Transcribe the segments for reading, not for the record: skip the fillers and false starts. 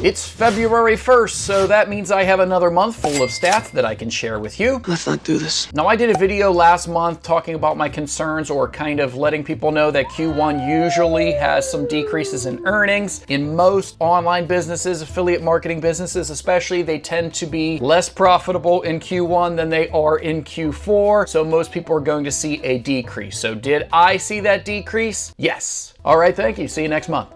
It's February 1st, so that means I have another month full of stats that I can share with you. Let's not do this. Now, I did a video last month talking about my concerns, or kind of letting people know that Q1 usually has some decreases in earnings. In most online businesses, affiliate marketing businesses especially, they tend to be less profitable in Q1 than they are in Q4, so most people are going to see a decrease. So did I see that decrease? Yes. All right, thank you. See you next month.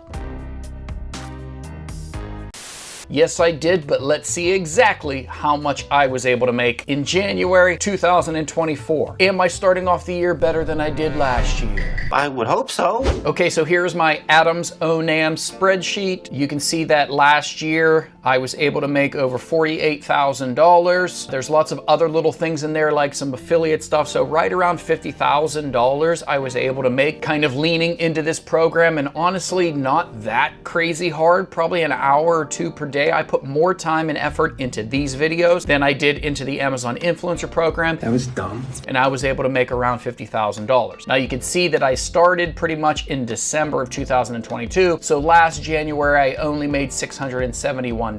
Yes, I did, but let's see exactly how much I was able to make in January 2024. Am I starting off the year better than I did last year? I would hope so. Okay, so here's my Adams ONAM spreadsheet. You can see that last year I was able to make over $48,000. There's lots of other little things in there like some affiliate stuff. So right around $50,000 I was able to make, kind of leaning into this program, and honestly not that crazy hard, probably an hour or two per day. I put more time and effort into these videos than I did into the Amazon Influencer Program. That was dumb. And I was able to make around $50,000. Now you can see that I started pretty much in December of 2022. So last January I only made $671.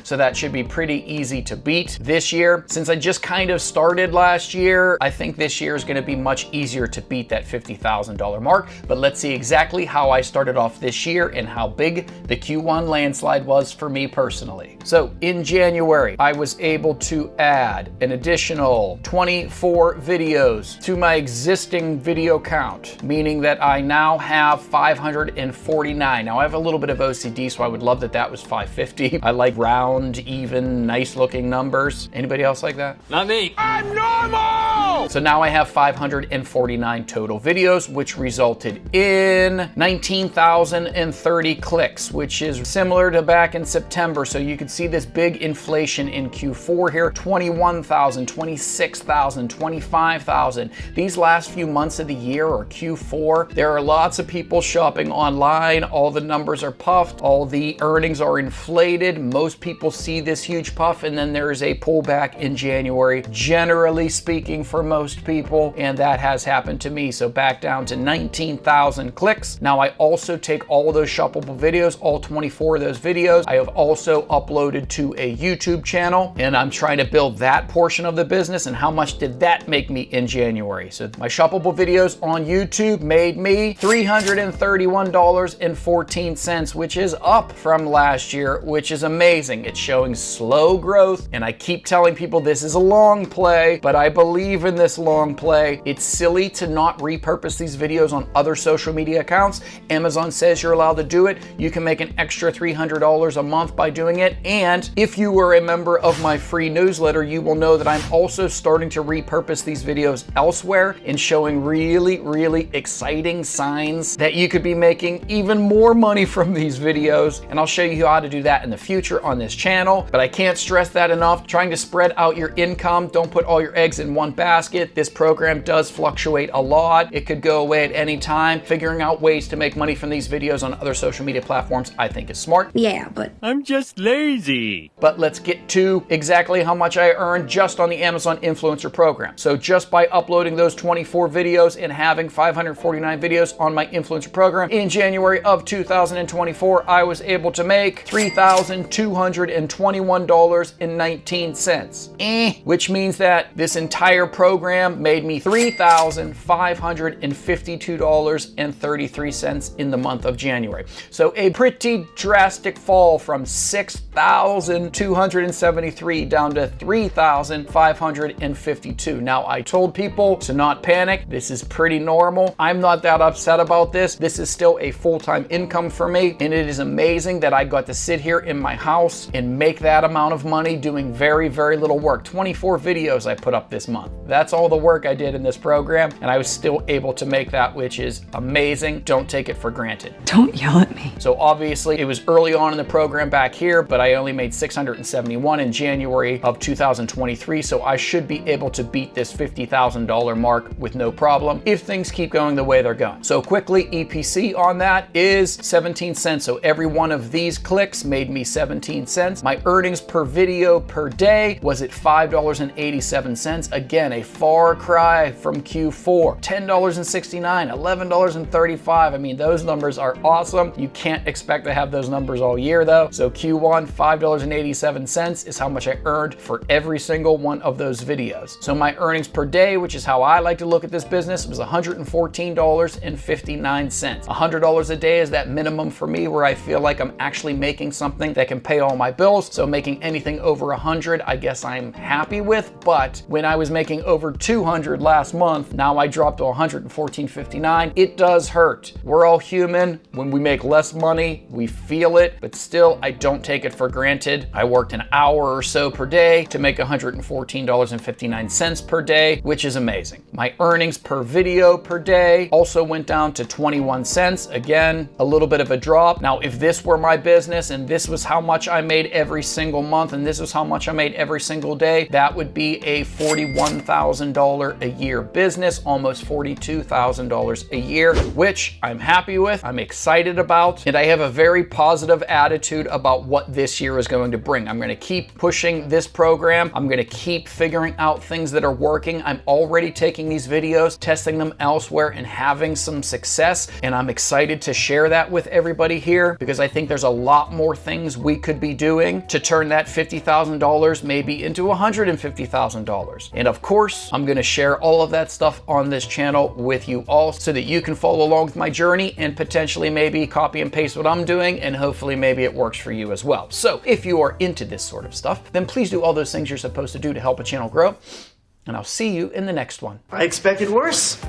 So that should be pretty easy to beat this year. Since I just kind of started last year, I think this year is going to be much easier to beat that $50,000 mark. But let's see exactly how I started off this year and how big the Q1 landslide was for me personally. So in January, I was able to add an additional 24 videos to my existing video count, meaning that I now have 549. Now I have a little bit of OCD, so I would love that that was 550. I like round, even, nice looking numbers. Anybody else like that? Not me. I'm normal! So now I have 549 total videos, which resulted in 19,030 clicks, which is similar to back in September. So you can see this big inflation in Q4 here, 21,000, 26,000, 25,000. These last few months of the year, or Q4, there are lots of people shopping online. All the numbers are puffed. All the earnings are inflated. Most people see this huge puff, and then there is a pullback in January, generally speaking, for most people, and that has happened to me. So back down to 19,000 clicks. Now I also take all of those shoppable videos, all 24 of those videos. I have also uploaded to a YouTube channel, and I'm trying to build that portion of the business. And how much did that make me in January? So my shoppable videos on YouTube made me $331.14, which is up from last year, which is amazing. It's showing slow growth, and I keep telling people this is a long play, but I believe in this long play. It's silly to not repurpose these videos on other social media accounts. Amazon says you're allowed to do it. You can make an extra $300 a month by doing it. And if you were a member of my free newsletter, you will know that I'm also starting to repurpose these videos elsewhere and showing really, really exciting signs that you could be making even more money from these videos. And I'll show you how to do that in the future on this channel. But I can't stress that enough. Trying to spread out your income. Don't put all your eggs in one basket. This program does fluctuate a lot. It could go away at any time. Figuring out ways to make money from these videos on other social media platforms, I think, is smart. Yeah, but I'm just lazy. But let's get to exactly how much I earned just on the Amazon Influencer Program. So just by uploading those 24 videos and having 549 videos on my Influencer Program in January of 2024, I was able to make $3,221.19, which means that this entire program made me $3,552.33 in the month of January. So a pretty drastic fall from 6,273 down to 3,552. Now, I told people to not panic. This is pretty normal. I'm not that upset about this. This is still a full-time income for me, and it is amazing that I got to sit here in my house and make that amount of money doing very, very little work. 24 videos I put up this month. That's all the work I did in this program, and I was still able to make that, which is amazing. Don't take it for granted. don't yell at me. So obviously it was early on in the program back here, but I only made 671 in January of 2023, so I should be able to beat this $50,000 mark with no problem if things keep going the way they're going. So quickly, EPC on that is 17 cents. So every one of these clicks made me 17 cents. My earnings per video per day was at $5.87. Again, a far cry from Q4. $10.69, $11.35. I mean, those numbers are awesome. You can't expect to have those numbers all year though. So Q1, $5.87 is how much I earned for every single one of those videos. So my earnings per day, which is how I like to look at this business, was $114.59. $100 a day is that minimum for me where I feel like I'm actually making something that can pay all my bills. So making anything over 100, I guess I'm happy with. But when I was making over 200 last month, now I dropped to $114.59. It does hurt. We're all human. When we make less money, we feel it, but still, I don't take it for granted. I worked an hour or so per day to make $114.59 per day, which is amazing. My earnings per video per day also went down to 21 cents. Again, a little bit of a drop. Now, if this were my business and this was how much I made every single month and this was how much I made every single day, that would be a $41,000 a year business, almost $42,000 a year, which I'm happy with, I'm excited about, and I have a very positive attitude about what this year is going to bring. I'm going to keep pushing this program. I'm going to keep figuring out things that are working. I'm already taking these videos, testing them elsewhere, and having some success, and I'm excited to share that with everybody here because I think there's a lot more things we could be doing to turn that $50,000 maybe into $150,000. And of course, I'm going to share all of that stuff on this channel with you all so that you can follow along with my journey and potentially maybe copy and paste what I'm doing, and hopefully maybe it works for you as well. So if you are into this sort of stuff, then please do all those things you're supposed to do to help a channel grow, and I'll see you in the next one. I expected worse.